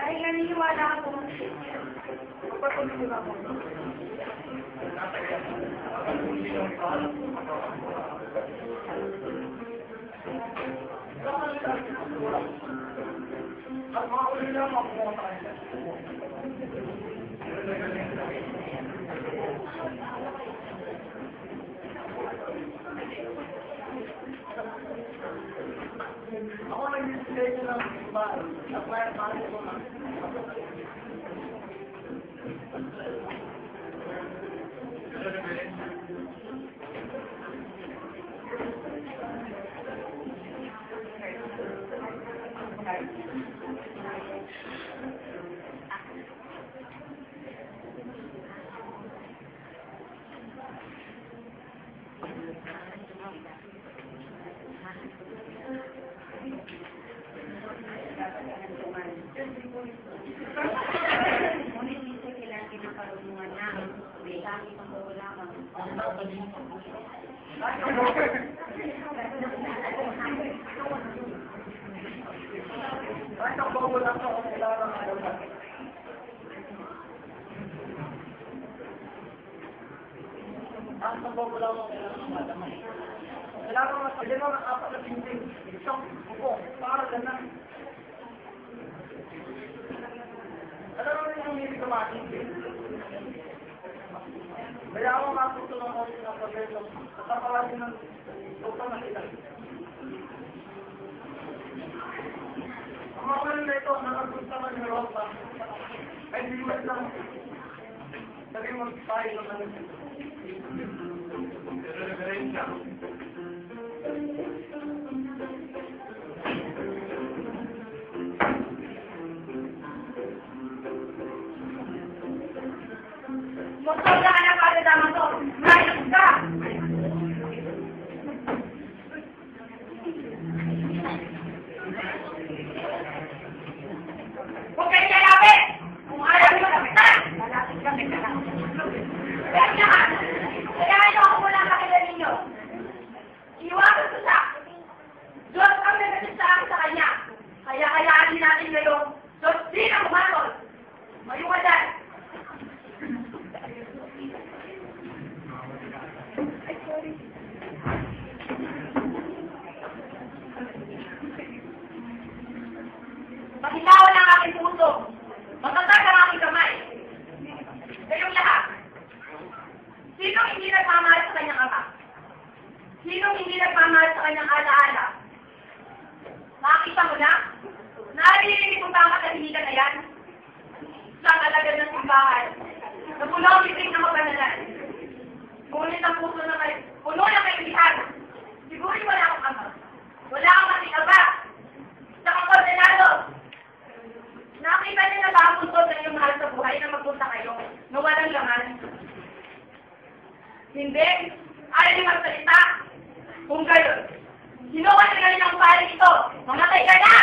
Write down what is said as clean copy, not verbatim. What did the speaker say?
Dahil naniniwala ako. Magpatuloy ako. At mga uli lang makuha tayo. Ako nag-display ng bahay. Apply bahay ko na. Ngunit minsan kailangan kinakarunungan na may gamit ang kawalaman. Bakit ang bagulang ko kung kailangan ng ayaw? Bakit ang bagulang ko kailangan ng madamay? Kailangan mas pwede mo ng apat na pinting. Isang buko. Para ganun. Alam mo rin yung hindi kumating. Kaya ako matuto ng konti ng proseso. Katapalagi ng doktor na sila. Ang mga kulit na ito, nakagusta ka ng Europa. Ay, hindi mo lang. Sabi mo, tayo lang naman. Referensya. Motor ka na para tama to. Mayroon ka! Huwag kayo lalapit! Kung ayaw mo lapitan! Lalapit kami ka lang. Kaya naman, kaya ito ako mula makita ninyo. Iwasan ko siya. Diyos ang nagalit sa akin sa kanya. Kaya kayaanin natin ngayon. Diyos din ang umanon. Mayroon ka dyan. Maghinawan ang aking puso. Matatag ang aking kamay. Kayong lahat. Sinong hindi nagmamahal sa kanyang ama? Sinong hindi nagmamahal sa kanyang alaala? Nakakita mo na? Naririnig kung tama katahimikan na yan? Saan alagad ng simbahan? Napuno ang bibig ng mapanalan. Ngunit ang puso na kayo. Puno na kailihan. Siguro wala akong ama. Wala akong ating aba. Sa kang kondenado. Nakita niyo na ba ang puso ng iyong mahal sa buhay na magpunta kayo na walang laman? Hindi. Ayaw niyo magsalita. Kung gayon, sinukat na ngayon ang pari ito. Mamatay ka na!